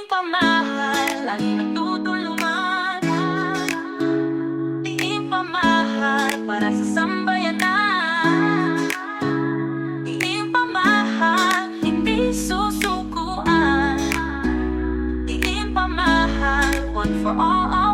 pamahal, laging nagtutulungan. Tingin pamahal para sa sambayanan. Tingin pamahal, hindi susukuan. Tingin pamahal, one for all.